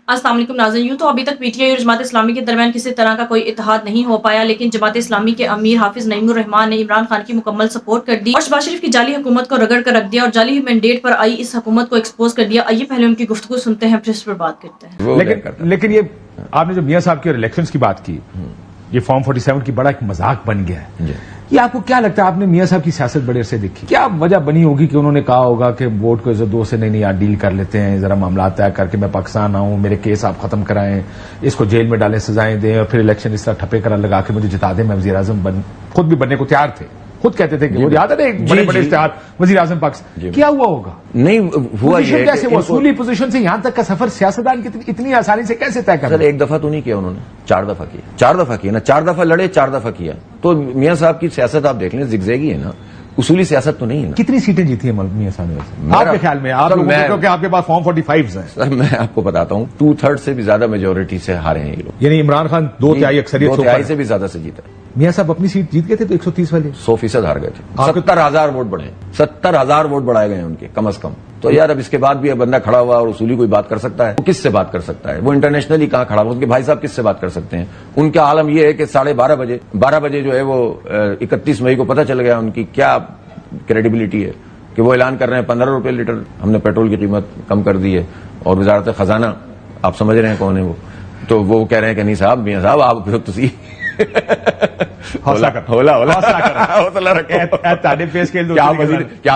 अस्सलाम वालेकुम नाज़रीन, यूं तो अभी तक पीटीआई और जमात इस्लामी के दरमियान किसी तरह का कोई इत्तेहाद नहीं हो पाया, लेकिन जमात इस्लामी के अमीर हाफिज नईमुर रहमान ने इमरान खान की मुकम्मल सपोर्ट कर दी और शहबाज शरीफ की जाली हुकूमत को रगड़ कर रख दिया और जाली मैंडेट पर आई इस हुकूमत को एक्सपोज कर दिया। आइए पहले उनकी गुफ्तगू सुनते हैं, फिर इस पर बात करते हैं। लेकिन ये आपने जो मियां साहब के इलेक्शंस की बात की, ये फॉर्म 47 की बड़ा एक मजाक बन गया है। ये आपको क्या लगता है, आपने मियां साहब की सियासत बड़े अरसे देखी, क्या वजह बनी होगी कि उन्होंने कहा होगा कि वोट को दो से नहीं यार डील कर लेते हैं, जरा मामला तय करके मैं पाकिस्तान आऊं, मेरे केस आप खत्म कराएं, इसको जेल में डालें, सजाएं दें और फिर इलेक्शन इस तरह ठप्पे करा लगा के मुझे जिता दें, मैं वजीर आजम खुद भी बनने को तैयार थे, खुद कहते थे कि वो याद है ना एक बड़े बड़े इश्तेहार वजीर आजम पाकिस्तान। क्या हुआ होगा? नहीं हुआ ये कैसे वो असूली पोजीशन से यहां तक का सफर सियासतदान इतनी आसानी से कैसे तय कर? सर एक दफा तो नहीं किया उन्होंने, 4 दफा किया, 4 दफा किया ना, 4 दफा लड़े, 4 दफा किया। तो मियां साहब की सियासत आप देख लें, जिगजैगी है ना, उसूली सियासत तो नहीं है ना। कितनी सीटें जीती है मियां साहब ने आपके ख्याल में? आप क्योंकि आपके पास फॉर्म 45 हैं। सर मैं आपको बताता हूँ, 2/3 से भी ज्यादा मेजोरिटी से हारे हैं ये लोग। यानी इमरान खान 2/3 अक्सरियत 2/3 से भी ज्यादा से जीता। मियां साहब अपनी सीट जीत गए थे तो 130 वाले 100% हार गए थे। 70,000 वोट बढ़े, 70,000 वोट बढ़ाए गए उनके कम से कम। तो यार अब इसके बाद भी बंदा खड़ा हुआ और उसूली कोई बात कर सकता है? वो किससे बात कर सकता है? वो इंटरनेशनली कहां खड़ा हुआ? उनके भाई साहब किससे बात कर सकते हैं? उनका आलम यह है कि 12:30 बजे जो है वो 31 मई को पता चल गया उनकी क्या क्रेडिबिलिटी है कि वो ऐलान कर रहे हैं 15 रुपए लीटर हमने पेट्रोल की कीमत कम कर दी है और वजारत खजाना आप समझ रहे हैं कौन है वो, तो वो कह रहे हैं कि नहीं साहब, मियां साहब आप तुसी हौसला क्या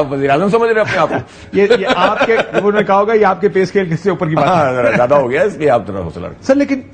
वजीर आजम समझ रहे अपने आप को? ये आपके उन्होंने कहा होगा ये आपके पे स्केल किससे ऊपर की बात है, ज्यादा हो गया इसलिए आप थोड़ा हौसला सर। लेकिन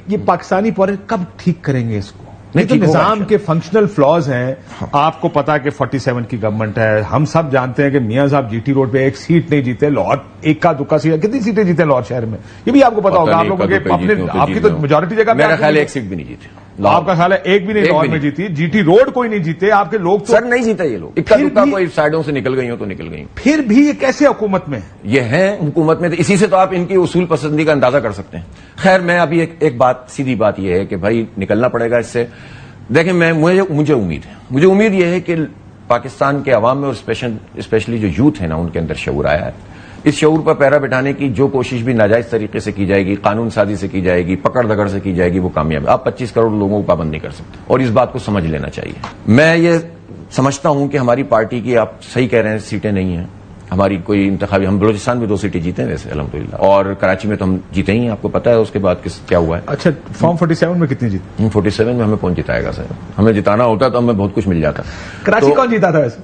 ये पाकिस्तानी पॉलिटिक्स कब ठीक करेंगे इसको? नहीं तो निजाम के फंक्शनल फ्लॉज हैं। आपको पता है कि 47 की गवर्नमेंट है, हम सब जानते हैं कि मियां साहब जीटी रोड पे एक सीट नहीं जीते, लाहौर इक्का दुक्का सीट, कितनी सीटें जीते लाहौर शहर में ये भी आपको पता होगा। आप लोगों के अपने आपकी तो मेजोरिटी जगह मेरा ख्याल एक सीट भी नहीं जीते, आपका ख्याल है एक भी नहीं लाहौर में जीती, जीटी रोड कोई नहीं जीते, आपके लोग तो सर नहीं जीता, ये लोग इक्का दुक्का कोई साइडों से निकल गई हो तो निकल गई। फिर भी ये कैसे हुकूमत में ये है? हुकूमत में तो इसी से तो आप इनकी उसूल पसंदी का अंदाजा कर सकते हैं। खैर मैं अभी एक बात, सीधी बात यह है कि भाई निकलना पड़ेगा इससे। देखें मुझे उम्मीद यह है कि पाकिस्तान के अवाम में और स्पेशली जो यूथ है ना उनके अंदर शऊर आया है। इस शऊर पर पैरा बिठाने की जो कोशिश भी नाजायज तरीके से की जाएगी, कानून साजी से की जाएगी, पकड़ दगड़ से की जाएगी, वो कामयाब है। आप 25 करोड़ लोगों को पाबंद नहीं कर सकते और इस बात को समझ लेना चाहिए। मैं ये समझता हूं कि हमारी पार्टी की, आप सही कह रहे हैं, सीटें नहीं हैं हमारी कोई इंतखाबी। हम बलोचिस्तान में 2 सीटें जीते हैं वैसे अल्हम्दुलिल्लाह, और कराची में तो हम जीते ही हैं, आपको पता है उसके बाद क्या हुआ है। अच्छा, फॉर्म 47 में कितनी जीती? 47 में हमें कौन जिताएगा सर? हमें जिताना होता तो हमें बहुत कुछ मिल जाता। कराची कौन जीता था वैसे?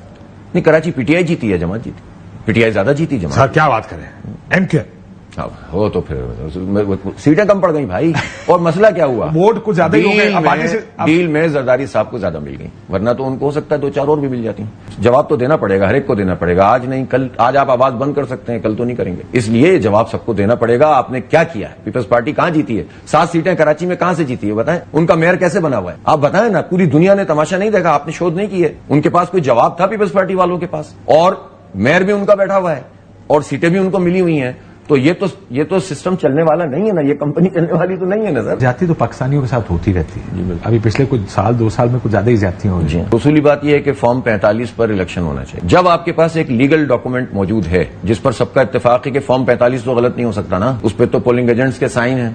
नहीं, कराची पीटीआई जीती है, जमात जीती, पीटीआई ज्यादा जीती जमात। सर क्या बात करें, एमके हो तो फिर सीटें कम पड़ गई भाई, और मसला क्या हुआ? वोट कुछ ज्यादा ही हो गए, डील में जरदारी साहब को ज्यादा मिल गई, वरना तो उनको हो सकता है 2-4 और भी मिल जाती। जवाब तो देना पड़ेगा, हर एक को देना पड़ेगा। आज नहीं कल, आज आप आवाज बंद कर सकते हैं, कल तो नहीं करेंगे, इसलिए जवाब सबको देना पड़ेगा। आपने क्या किया है? पीपल्स पार्टी कहां जीती है? 7 सीटें कराची में कहां से जीती है बताएं? उनका मेयर कैसे बना हुआ है आप बताएं ना? पूरी दुनिया ने तमाशा नहीं देखा, आपने शोध नहीं की है? उनके पास कोई जवाब था पीपल्स पार्टी वालों के पास, और मेयर भी उनका बैठा हुआ है और सीटें भी उनको मिली हुई हैं। तो ये तो सिस्टम चलने वाला नहीं है ना, ये कंपनी चलने वाली तो नहीं है ना सर। ज्यादती तो पाकिस्तानियों के साथ होती रहती है, अभी पिछले कुछ साल 2 साल में कुछ ज्यादा ही ज्यादती हो रही है। उसूली बात यह है कि फॉर्म 45 पर इलेक्शन होना चाहिए। जब आपके पास एक लीगल डॉक्यूमेंट मौजूद है जिस पर सबका इत्तेफाक है कि फॉर्म 45 तो गलत नहीं हो सकता ना, उस पर तो पोलिंग एजेंट्स के साइन है,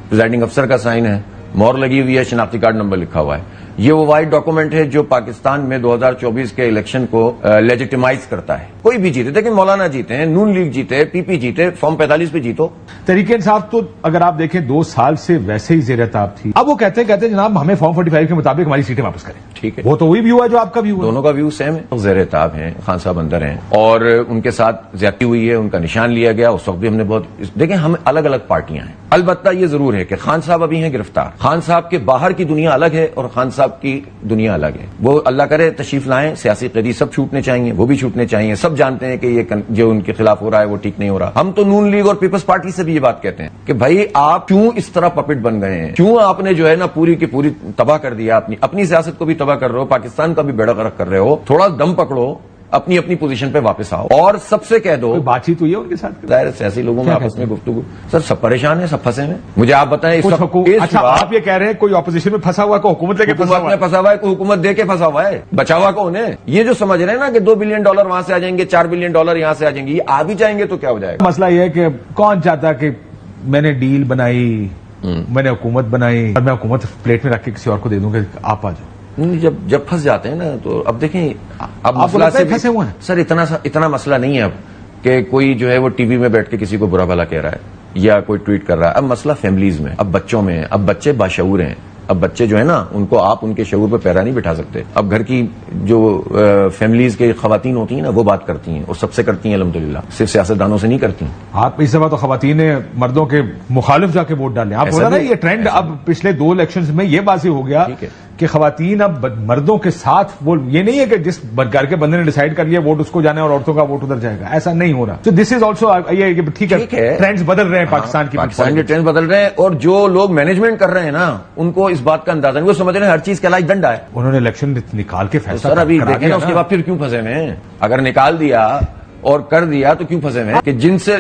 प्रिजाइडिंग अफसर का साइन है, मोहर लगी हुई है, शनाख्ती कार्ड नंबर लिखा हुआ है। ये वो वाइड डॉक्यूमेंट है जो पाकिस्तान में 2024 के इलेक्शन को लेजिटिमाइज करता है। कोई भी जीते, देखिए मौलाना जीते हैं, नून लीग जीते, पीपी जीते, फॉर्म 45 पे जीतो। तरीके इंसाफ तो अगर आप देखें 2 साल से वैसे ही ज़ेर-ए-ताब थी। अब वो कहते हैं जनाब हमें फॉर्म 45 के मुताबिक हमारी सीटें वापस करें। ठीक है, वो तो वही व्यू है जो आपका व्यू है। दोनों का व्यू सेम है। ज़ेर-ए-ताब है, खान साहब अंदर हैं और उनके साथ ज्यादती हुई है, उनका निशान लिया गया। उस वक्त भी हमने बहुत देखें, हम अलग अलग पार्टियां हैं। अलबत्ता ये जरूर है कि खान साहब अभी हैं गिरफ्तार। खान साहब के बाहर की दुनिया अलग है और खान साहब की दुनिया अलग है। वो अल्लाह करे तशरीफ लाएं, सियासी कैदी सब छूटने चाहिए, वो भी छूटने चाहिए। सब जानते हैं कि ये जो उनके खिलाफ हो रहा है वो ठीक नहीं हो रहा। हम तो नून लीग और पीपल्स पार्टी से भी ये बात कहते हैं कि भाई आप क्यों इस तरह पपेट बन गए हैं? क्यों आपने जो है ना पूरी की पूरी तबाह कर दिया, अपनी सियासत को भी तबाह कर रहे हो, पाकिस्तान का भी बेड़ा गर्क कर रहे हो। थोड़ा दम पकड़ो, अपनी अपनी पोजीशन पे वापस आओ और सबसे कह दो। बातचीत हुई है उनके साथ? जाहिर सियासी लोगों में आपस में गुफ्तगू। सर सब परेशान है, सब फंसे हैं। मुझे आप बताएं अच्छा, आप ये कह रहे हैं कोई ऑपोजिशन में फंसा हुआ है, कोई हुकूमत लेके फंसा हुआ है, कोई हुकूमत दे के फंसा हुआ है, बचावा कौन है? ये जो समझ रहे हैं ना कि $2 बिलियन वहां से आ जाएंगे, $4 बिलियन यहां से आ जाएंगे, ये आ भी जाएंगे तो क्या हो जाएगा? मसला ये है कि कौन चाहता कि میں نے ڈیل بنائی, میں نے حکومت بنائی اور میں حکومت پلیٹ میں رکھ کے کسی اور کو دے دوں گا, آپ آ جاؤ. نہیں, جب پھنس جاتے ہیں نا تو اب دیکھیں, اب آپ کو مسئلہ لگتا ہے پھنسے ہوئے ہیں؟ سر اتنا مسئلہ نہیں ہے اب کہ کوئی جو ہے وہ ٹی وی میں بیٹھ کے کسی کو برا بھلا کہہ رہا ہے یا کوئی ٹویٹ کر رہا ہے. اب مسئلہ فیملیز میں, اب بچوں میں, اب بچے باشعور ہیں. اب بچے جو ہے نا ان کو آپ ان کے شعور پہ پیرا نہیں بٹھا سکتے. اب گھر کی جو فیملیز کے خواتین ہوتی ہیں نا وہ بات کرتی ہیں, اور سب سے کرتی ہیں الحمدللہ, صرف سیاستدانوں سے نہیں کرتی. آپ اس دفعہ تو خواتین نے مردوں کے مخالف جا کے ووٹ ڈالے. آپ بولا نا یہ ٹرینڈ اب پچھلے 2 الیکشنز میں یہ واضح ہو گیا کہ خواتین اب مردوں کے ساتھ, وہ یہ نہیں ہے کہ جس گھر کے بندے نے ڈیسائیڈ کر لیا ووٹ اس کو جانا ہے اور عورتوں کا ووٹ ادھر جائے گا, ایسا نہیں ہو رہا. تو دس از آلسو یہ ٹھیک ہے, ٹرینڈز بدل رہے ہیں پاکستان کی, پاکستان کے ٹرینڈ بدل رہے ہیں, اور جو لوگ مینجمنٹ کر رہے ہیں نا ان کو اس بات کا اندازہ نہیں, وہ سمجھ رہے ہیں ہر چیز کا علاج ڈنڈا ہے. انہوں نے الیکشن نکال کے فیصلہ سر ابھی دیکھیں نا اس کے بعد پھر کیوں پھنسے ہوئے ہیں؟ اگر نکال دیا اور کر دیا تو کیوں پھنسے ہوئے ہیں؟ کہ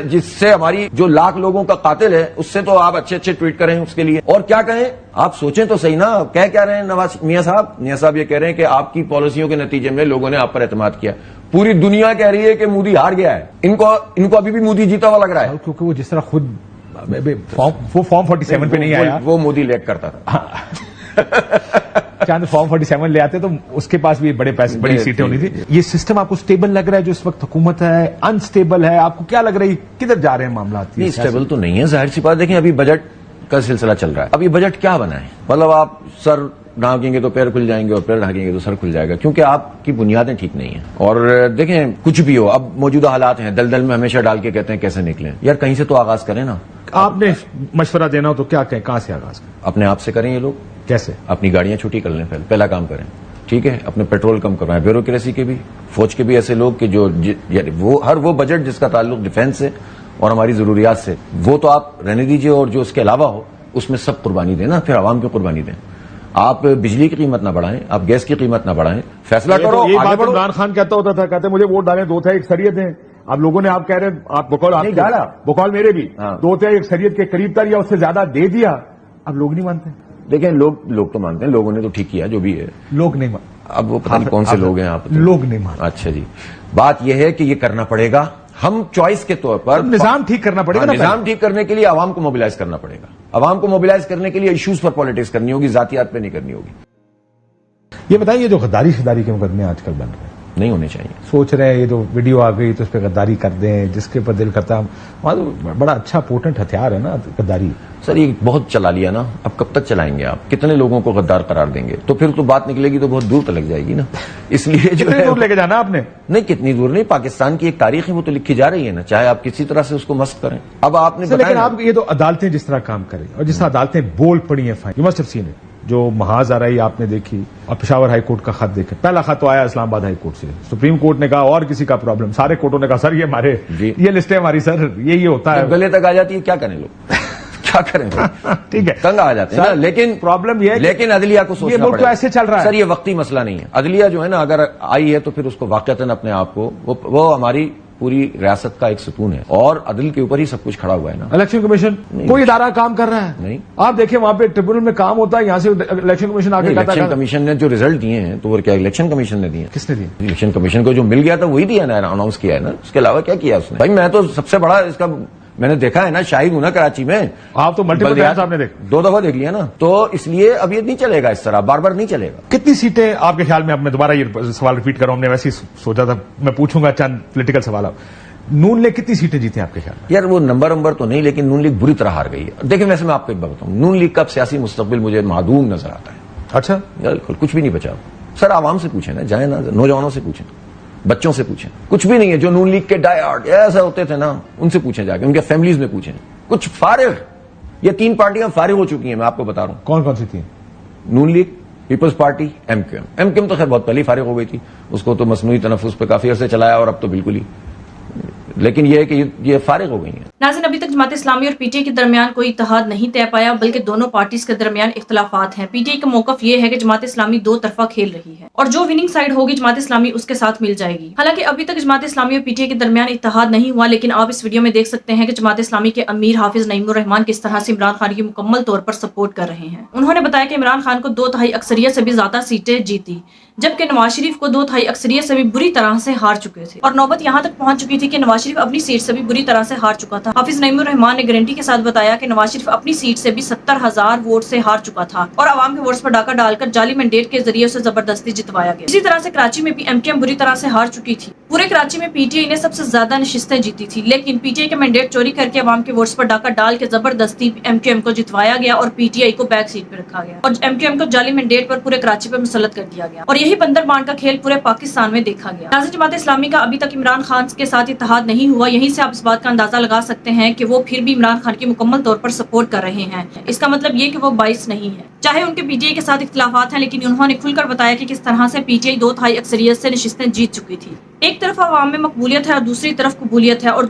جس سے ہماری جو لاکھ لوگوں کا قاتل ہے اس سے تو آپ اچھے ٹویٹ کریں اس کے لیے, اور کیا کہیں آپ سوچیں تو صحیح نا. کہہ کیا رہے ہیں نواز میاں صاحب یہ کہہ رہے ہیں کہ آپ کی پالیسیوں کے نتیجے میں لوگوں نے آپ پر اعتماد کیا. پوری دنیا کہہ رہی ہے کہ مودی ہار گیا ہے, ان کو ابھی بھی مودی جیتا ہوا لگ رہا ہے, کیونکہ وہ جس طرح خود وہ فارم 47 پہ نہیں آیا, وہ مودی لیٹ کرتا تھا. چاند فارم 47 لے آتے تو اس کے پاس بھی بڑے پیسے, بڑی سیٹیں ہونی تھی. یہ سسٹم آپ کو سٹیبل لگ رہا ہے جو اس وقت حکومت ہے, انسٹیبل ہے؟ آپ کو کیا لگ رہا ہے کدھر جا رہے ہیں معاملات؟ نہیں, سٹیبل تو نہیں ہے, ظاہر سی بات. دیکھیں ابھی بجٹ کا سلسلہ چل رہا ہے, ابھی بجٹ کیا بنا ہے؟ مطلب آپ سر ڈھانکیں گے تو پیر کھل جائیں گے اور پیر ڈھانکیں گے تو سر کھل جائے گا, کیونکہ آپ کی بنیادیں ٹھیک نہیں ہیں. اور دیکھیں کچھ بھی ہو, اب موجودہ حالات ہیں, دلدل میں ہمیشہ ڈال کے کہتے ہیں کیسے نکلیں. یار کہیں سے تو آغاز کریں نا. آپ نے مشورہ دینا ہو تو کیا کہیں, کہاں سے آغاز کریں؟ اپنے آپ سے کریں. یہ لوگ کیسے؟ اپنی گاڑیاں چھوٹی کر لیں, پہلا کام کریں, ٹھیک ہے. اپنے پیٹرول کم کروائیں, بیوروکریسی کے بھی, فوج کے بھی ایسے لوگ کہ جو ہر وہ بجٹ جس کا تعلق ڈیفینس سے اور ہماری ضروریات سے, وہ تو آپ رہنے دیجئے, اور جو اس کے علاوہ ہو اس میں سب قربانی دیں نا. پھر عوام کی قربانی دیں. آپ بجلی کی قیمت نہ بڑھائیں, آپ گیس کی قیمت نہ بڑھائیں, فیصلہ کرو. یہ بات عمران خان کہتا ہوتا تھا, کہتے مجھے ووٹ ڈالیں 2/3 اکثریت ہیں. اب لوگوں نے آپ کہہ رہے ہیں, آپ بقول میرے بھی 2/3 اکثریت کے قریب تر یا اس سے زیادہ دے دیا. اب لوگ نہیں مانتے. دیکھیں لوگ تو مانتے ہیں, لوگوں نے تو ٹھیک کیا جو بھی ہے. لوگ نہیں مانتے. اب وہ پتہ نہیں کون سے لوگ ہیں آپ. لوگ نہیں مانتے. اچھا جی, بات یہ ہے کہ یہ کرنا پڑے گا. ہم چوائس کے طور پر نظام ٹھیک کرنا پڑے گا. نظام ٹھیک کرنے کے لیے عوام کو موبلائز کرنا پڑے گا. عوام کو موبلائز کرنے کے لیے ایشوز پر پالیٹکس کرنی ہوگی, ذاتیات پہ نہیں کرنی ہوگی. یہ بتائیے جو غداری کے مقدمے آج کل بن رہے ہیں, نہیں ہونے چاہیے. سوچ رہے ہیں یہ جو ویڈیو آ گئی تو اس پہ غداری کر دیں, جس کے اوپر دل کرتا بڑا اچھا پوٹنٹ ہتھیار ہے نا غداری. سر یہ بہت چلا لیا نا, اب کب تک چلائیں گے آپ؟ کتنے لوگوں کو غدار قرار دیں گے؟ تو پھر تو بات نکلے گی تو بہت دور تک جائے گی نا. اس لیے جو ہے دور لے کے جانا آپ نے. نہیں, کتنی دور نہیں, پاکستان کی ایک تاریخ ہے وہ تو لکھی جا رہی ہے نا, چاہے آپ کسی طرح سے اس کو مسخ کریں. اب آپ نے لیکن آپ یہ تو عدالتیں جس طرح کام کریں اور جس طرح عدالتیں بول پڑی ہیں, fine you must have seen it, جو محاذ آ رہی آپ نے دیکھی, اور پشاور ہائی کورٹ کا خط دیکھے. پہلا خط تو آیا اسلام آباد ہائی کورٹ سے, سپریم کورٹ نے کہا اور کسی کا پرابلم, سارے کورٹوں نے کہا سر یہ ہمارے یہ لسٹیں ہماری, سر یہ ہوتا ہے. گلے تک آ جاتی ہے, کیا کریں لوگ, کیا کریں. ٹھیک ہے, تنگ آ جاتے ہیں, لیکن پرابلم یہ ہے, لیکن عدلیہ کو سوچنا پڑے گا. یہ ملک ایسے چل رہا ہے سر, یہ وقتی مسئلہ نہیں ہے. عدلیہ جو ہے نا اگر آئی ہے تو پھر اس کو واقعتاً اپنے آپ کو وہ ہماری پوری ریاست کا ایک ستون ہے, اور عدل کے اوپر ہی سب کچھ کھڑا ہوا ہے نا. الیکشن کمیشن کوئی ادارہ کام کر رہا ہے نہیں. آپ دیکھیں وہاں پہ ٹریبونل میں کام ہوتا ہے, یہاں سے الیکشن کمیشن آگے کہتا ہے. الیکشن کمیشن نے جو ریزلٹ دیے ہیں تو وہ کیا الیکشن کمیشن نے دیے؟ کس نے دیے؟ الیکشن کمیشن کو جو مل گیا تھا وہی دیا نا, اناؤنس کیا ہے نا. اس کے علاوہ کیا کیا اس نے؟ بھائی میں تو سب سے بڑا اس کا میں نے دیکھا ہے نا, شاہد ہوں نا کراچی میں. آپ تو ملٹیپل ٹائمز آپ نے دیکھا, 2 دفعہ دیکھ لیا نا. تو اس لیے اب یہ نہیں چلے گا اس طرح, بار بار نہیں چلے گا. کتنی سیٹیں آپ کے خیال میں؟ اب میں دوبارہ یہ سوال ریپیٹ کر رہا ہوں, ہم نے ویسے ہی سوچا تھا میں پوچھوں گا چند پولیٹیکل سوال. نون لیگ کتنی سیٹیں جیتے ہیں آپ کے خیال میں؟ یار وہ نمبر تو نہیں, لیکن نون لیگ بری طرح ہار گئی ہے. دیکھیں ویسے میں آپ کو ایک بات بتاؤں, نون لیگ کا سیاسی مستقبل مجھے معدوم نظر آتا ہے. اچھا, بالکل کچھ بھی نہیں بچا. سر عوام سے پوچھیں نا, جائیں نا, نوجوانوں سے پوچھیں, بچوں سے پوچھیں, کچھ بھی نہیں ہے. جو نون لیگ کے ڈائی ہارڈ ایسا ہوتے تھے نا, ان سے پوچھیں جا کے, ان کے فیملیز میں پوچھیں. کچھ فارغ, یہ 3 پارٹیاں فارغ ہو چکی ہیں, میں آپ کو بتا رہا ہوں. کون کون سی تھی؟ Noon League, Peoples Party, M Q M تو خیر بہت پہلے فارغ ہو گئی تھی, اس کو تو مصنوعی تنفس پہ کافی عرصے چلایا, اور اب تو بالکل ہی, لیکن یہ ہے کہ یہ فارغ ہو گئی ہیں. ناظرین, ابھی تک جماعت اسلامی اور پی ٹی آئی کے درمیان کوئی اتحاد نہیں طے پایا, بلکہ دونوں پارٹیز کے درمیان اختلافات ہیں. پی ٹی آئی کا موقف یہ ہے کہ جماعت اسلامی 2 طرفہ کھیل رہی ہے, اور جو وننگ سائیڈ ہوگی جماعت اسلامی اس کے ساتھ مل جائے گی. حالانکہ ابھی تک جماعت اسلامی اور پی ٹی آئی کے درمیان اتحاد نہیں ہوا, لیکن آپ اس ویڈیو میں دیکھ سکتے ہیں کہ جماعت اسلامی کے امیر حافظ نعیم الرحمان کس طرح سے عمران خان کی مکمل طور پر سپورٹ کر رہے ہیں. انہوں نے بتایا کہ عمران خان کو 2/3 اکثریت سے بھی زیادہ سیٹیں جیتی, جبکہ نواز شریف کو 2/3 اکثریت سے بھی بری طرح سے ہار چکے تھے, اور نوبت یہاں تک پہنچ چکی تھی کہ نواز शरीफ अपनी सीट से भी बुरी तरह से हार चुका था। हाफिज नईम उर रहमान ने गारंटी के साथ बताया कि नवाज शरीफ अपनी सीट से भी 70,000 वोट से हार चुका था और आवाम के वोट्स पर डाका डालकर जाली मैंडेट के जरिए उसे जबरदस्ती जितवाया गया। इसी तरह से कराची में भी एमक्यूएम बुरी तरह से हार चुकी थी। पूरे कराची में पीटीआई ने सबसे ज्यादा नशिस्तें जीती थी, लेकिन पीटीआई के मैंडेट चोरी करके आवाम के वोट्स पर डाका डाल के जबरदस्ती एमक्यूएम को जितवाया गया और पीटीआई को बैक सीट पे रखा गया और एमक्यूएम को जाली मैंडेट पर पूरे कराची पर मुसल्लत कर दिया गया और यही बंदर बांट का खेल पूरे पाकिस्तान में देखा गया। नाज़रीन, जमात इस्लामी का अभी तक इमरान खान के साथ इत्तेहाद नहीं हुआ। यहीं से आप इस बात का अंदाजा लगा सकते हैं कि वो फिर भी इमरान खान की मुकम्मल तौर पर सपोर्ट कर रहे हैं। इसका मतलब ये कि वो बाइस नहीं है। चाहे उनके पीटीआई के साथ इख्तिलाफात हैं, लेकिन उन्होंने खुलकर बताया कि किस तरह से पीटीआई 2/3 अक्सरियत से नशिस्तें जीत चुकी थी। एक तरफ अवाम में मकबूलियत है और दूसरी तरफ कबूलियत है और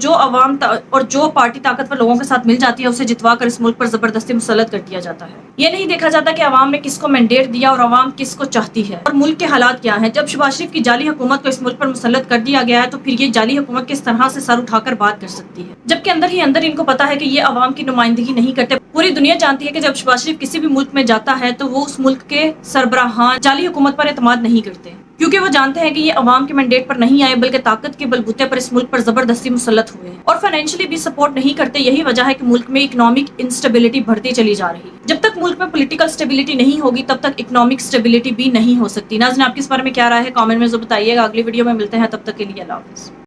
जो पार्टी ताकतवर लोगों के साथ मिल जाती है उसे जितवा कर इस मुल्क पर जबरदस्ती मुसल्लत कर दिया जाता है। ये नहीं देखा जाता कि अवाम ने किसको मैंडेट दिया और अवाम किसको चाहती है और मुल्क के हालात क्या हैं। जब शहबाज शरीफ की जाली हुकूमत को इस मुल्क पर मुसल्लत कर दिया गया है तो फिर ये जाली हुकूमत किस तरह से सर उठाकर बात कर सकती है, जबकि अंदर ही अंदर इनको पता है कि ये अवाम की नुमाइंदगी नहीं करते। पूरी दुनिया जानती है कि जब शहबाज शरीफ किसी भी मुल्क में जाता है तो वो उस मुल्क के सरबराहान जाली हुकूमत पर एतमाद नहीं करते, क्योंकि वो जानते हैं कि ये अवाम के मैंडेट पर नहीं आए बल्कि ताकत के बलबूते पर इस मुल्क पर जबरदस्ती मुसल्लत हुए हैं और फाइनेंशियली भी सपोर्ट नहीं करते। यही वजह है कि मुल्क में इकोनॉमिक इंस्टेबिलिटी बढ़ती चली जा रही है। जब तक मुल्क में पॉलिटिकल स्टेबिलिटी नहीं होगी तब तक इकोनॉमिक स्टेबिलिटी भी नहीं हो सकती। नाज़रीन, आपकी इस बारे में क्या राय है, कमेंट में जरूर बताइएगा। अगली वीडियो में मिलते हैं, तब तक के लिए अल्लाह हाफ़िज़।